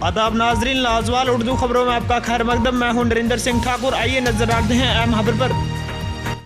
आदाब नाजरीन, लाजवाल उर्दू खबरों में आपका खैर मकदम। मैं हूं नरेंद्र सिंह ठाकुर। आइए नजर डालते हैं अहम खबर पर।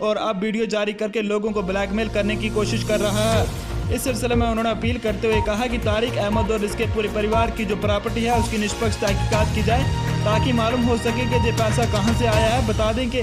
और अब वीडियो जारी करके लोगों को ब्लैकमेल करने की कोशिश कर रहा है। इस सिलसिले में उन्होंने अपील करते हुए कहा कि तारिक अहमद और इसके पूरे परिवार की जो प्रॉपर्टी है उसकी निष्पक्ष तहकीकात की जाए, ताकि मालूम हो सके कि ये पैसा कहां से आया है। बता दें कि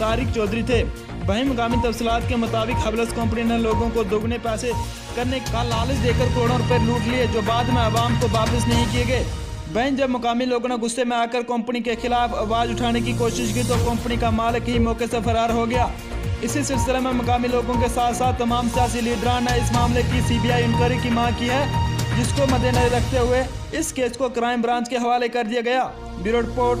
तारिक चौधरी थे। वहीं मुकामी तफसीलात के मुताबिक खबलस कंपनी ने लोगों को दोगुने पैसे करने का लालच देकर करोड़ों रुपए लूट लिए, जो बाद में अवाम को वापस नहीं किए गए। वहीं जब मुकामी लोगों ने गुस्से में आकर कंपनी के खिलाफ आवाज़ उठाने की कोशिश की तो कंपनी का मालिक ही मौके से फरार हो गया। इसी सिलसिले में मुकामी लोगों के साथ साथ तमाम सियासी लीडरान ने इस मामले की CBI इंक्वायरी की मांग की है, जिसको मद्देनजर रखते हुए इस केस को क्राइम ब्रांच के हवाले कर दिया गया। Bureau report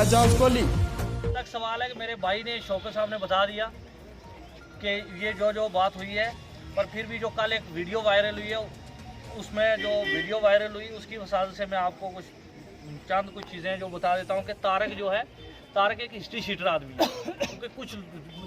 Ejaz Kohli. तक सवाल है कि मेरे भाई ने शौकत साहब ने बता दिया कि ये जो बात हुई है, पर फिर भी जो कल एक वीडियो वायरल हुई है, उसमें जो वीडियो वायरल हुई उसकी वजह से मैं आपको कुछ चीज़ें जो बता देता हूँ कि तारक जो है, तारक एक हिस्ट्री शीटर आदमी है, क्योंकि कुछ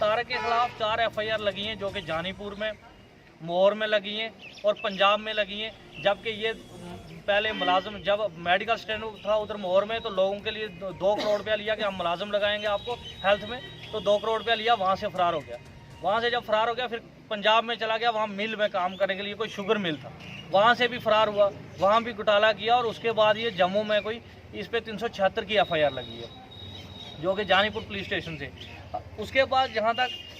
तारक के खिलाफ 4 FIR लगी हैं, जो कि जानीपुर में, मोहर में लगी हैं और पंजाब में लगी हैं। जबकि ये पहले मुलाजम जब मेडिकल स्टैंड था उधर मोहर में, तो लोगों के लिए 2 करोड़ रुपया लिया कि हम मुलाजम लगाएंगे आपको हेल्थ में, तो 2 करोड़ रुपया लिया, वहाँ से फरार हो गया। वहाँ से जब फरार हो गया फिर पंजाब में चला गया, वहाँ मिल में काम करने के लिए, कोई शुगर मिल था, वहाँ से भी फरार हुआ, वहाँ भी घोटाला किया। और उसके बाद ये जम्मू में कोई इस पे 376 की FIR लगी है, जो कि जानीपुर पुलिस स्टेशन से। उसके बाद जहाँ तक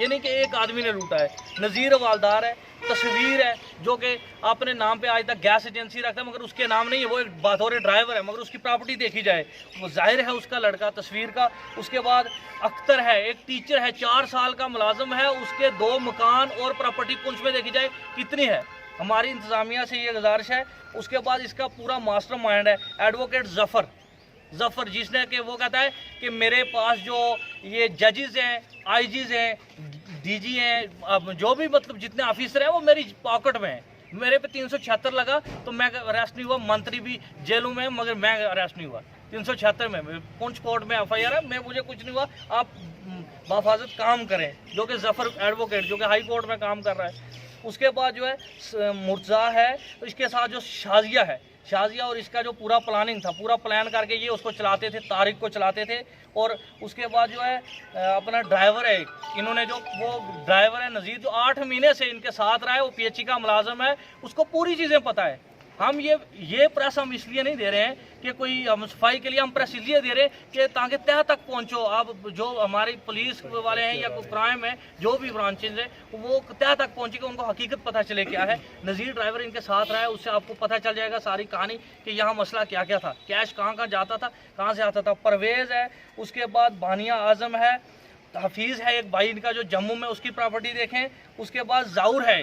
ये नहीं कि एक आदमी ने लूटा है। नज़ीर हवालदार है, तस्वीर है, जो कि अपने नाम पे आज तक गैस एजेंसी रखता है, मगर उसके नाम नहीं है, वो एक बतौर ड्राइवर है, मगर उसकी प्रॉपर्टी देखी जाए वो जाहिर है उसका लड़का तस्वीर का। उसके बाद अख्तर है, एक टीचर है, 4 साल का मुलाजम है, उसके 2 मकान और प्रॉपर्टी पुंछ में देखी जाए कितनी है। हमारी इंतज़ामिया से ये गुजारिश है। उसके बाद इसका पूरा मास्टर माइंड है एडवोकेट जफ़र, जिसने कि वो कहता है कि मेरे पास जो ये जजेस हैं, IGs हैं, DG हैं, अब जो भी मतलब जितने ऑफिसर हैं वो मेरी पॉकेट में हैं। मेरे पे 376 लगा तो मैं अरेस्ट नहीं हुआ, मंत्री भी जेलों में, मगर मैं अरेस्ट नहीं हुआ। 376 में पुंछ कोर्ट में FIR है, मुझे कुछ नहीं हुआ। आप बाफाजत काम करें, जो कि जफ़र एडवोकेट जो कि हाई कोर्ट में काम कर रहा है। उसके बाद जो है मुर्जा है, तो इसके साथ जो शाजिया और इसका जो पूरा प्लानिंग था, पूरा प्लान करके ये उसको चलाते थे, तारिक को चलाते थे। और उसके बाद जो है अपना ड्राइवर है, इन्होंने जो वो ड्राइवर है नज़ीर, जो 8 महीने से इनके साथ रहा है, वो PHE का मुलाजम है, उसको पूरी चीज़ें पता है। हम ये प्रेस हम इसलिए नहीं दे रहे हैं कि कोई हम सफाई के लिए, हम प्रेस इसलिए दे रहे हैं कि ताकि तह तक पहुंचो। आप जो हमारी पुलिस वाले हैं या कोई क्राइम है, जो भी ब्रांचेज है, वो तह तक पहुंचे कि उनको हकीकत पता चले क्या है। नज़ीर ड्राइवर इनके साथ रहा है, उससे आपको पता चल जाएगा सारी कहानी कि यहाँ मसला क्या क्या था, कैश कहाँ जाता था, कहाँ से आता था। परवेज़ है, उसके बाद बानिया आज़म है, हफीज़ है एक भाई इनका जो जम्मू में, उसकी प्रॉपर्टी देखें। उसके बाद जाऊर है,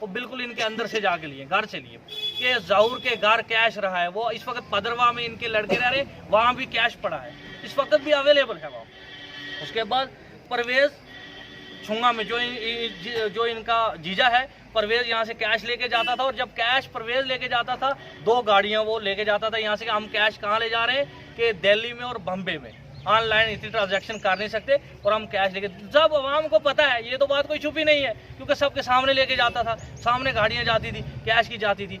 वो बिल्कुल इनके अंदर से जाके लिए, घर से लिए, कि जाऊर के घर कैश रहा है। वो इस वक्त पदरवा में इनके लड़के रह रहे, वहाँ भी कैश पड़ा है, इस वक्त भी अवेलेबल है वहाँ। उसके बाद परवेज़ छुंगा में जो इनका जीजा है, परवेज़ यहाँ से कैश लेके जाता था। और जब कैश परवेज़ लेके जाता था, 2 गाड़ियाँ वो लेके जाता था यहाँ से, कि हम कैश कहाँ ले जा रहे हैं, कि दिल्ली में और बम्बे में ऑनलाइन इतनी ट्रांजैक्शन कर नहीं सकते, और हम कैश लेके, सब अवाम को पता है, ये तो बात कोई छुपी नहीं है, क्योंकि सबके सामने लेके जाता था, सामने गाड़ियाँ जाती थी, कैश की जाती थी।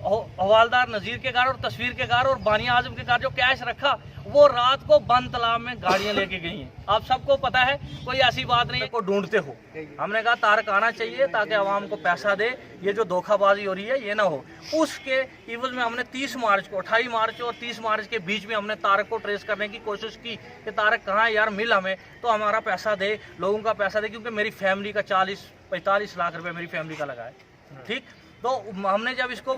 हवालदार नज़ीर के घर और तस्वीर के घर और बानिया आजम के घर जो कैश रखा, वो रात को बंद तालाब में गाड़ियां लेके गई हैं। आप सबको पता है, कोई ऐसी बात नहीं है को ढूंढते हो। हमने कहा तारक आना चाहिए ताकि आवाम को पैसा दे, ये जो धोखाबाजी हो रही है ये ना हो। उसके इवज में हमने 30 मार्च को, 28 मार्च और 30 मार्च के बीच में हमने तारक को ट्रेस करने की कोशिश की कि तारक कहाँ है यार, मिल हमें, तो हमारा पैसा दे, लोगों का पैसा दे, क्योंकि मेरी फैमिली का 40-45 लाख रुपये मेरी फैमिली का लगा है। ठीक, तो हमने जब इसको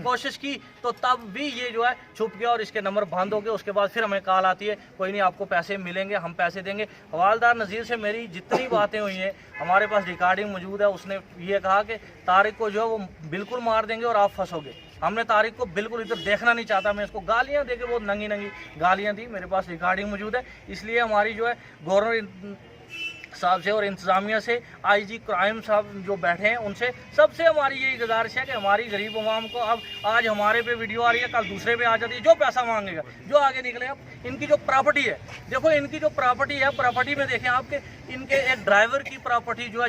कोशिश की तो तब भी ये जो है छुप गया और इसके नंबर बंद हो गए। उसके बाद फिर हमें कॉल आती है, कोई नहीं आपको पैसे मिलेंगे, हम पैसे देंगे। हवालदार नज़ीर से मेरी जितनी बातें हुई हैं हमारे पास रिकॉर्डिंग मौजूद है। उसने ये कहा कि तारिक को जो है वो बिल्कुल मार देंगे और आप फंसोगे। हमने तारिक को बिल्कुल इधर देखना नहीं चाहता, मैं इसको गालियाँ दे के वो नंगी नंगी गालियाँ दी। मेरे पास रिकॉर्डिंग मौजूद है। इसलिए हमारी जो है गवर्नर साहब से और इंतज़ामिया से, आईजी क्राइम साहब जो बैठे हैं उनसे, सबसे हमारी यही गुजारिश है कि हमारी गरीब अवाम को, अब आज हमारे पे वीडियो आ रही है, कल दूसरे पे आ जाती है, जो पैसा मांगेगा जो आगे निकले। अब इनकी जो प्रॉपर्टी है, देखो इनकी जो प्रॉपर्टी है, प्रॉपर्टी में देखें आपके इनके एक ड्राइवर की प्रॉपर्टी जो है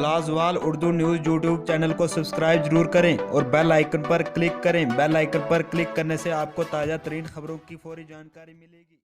लाजवाल उर्दू न्यूज़ यूट्यूब चैनल को सब्सक्राइब जरूर करें और बेल आइकन पर क्लिक करें। बेल आइकन पर क्लिक करने से आपको ताज़ा तरीन खबरों की फौरी जानकारी मिलेगी।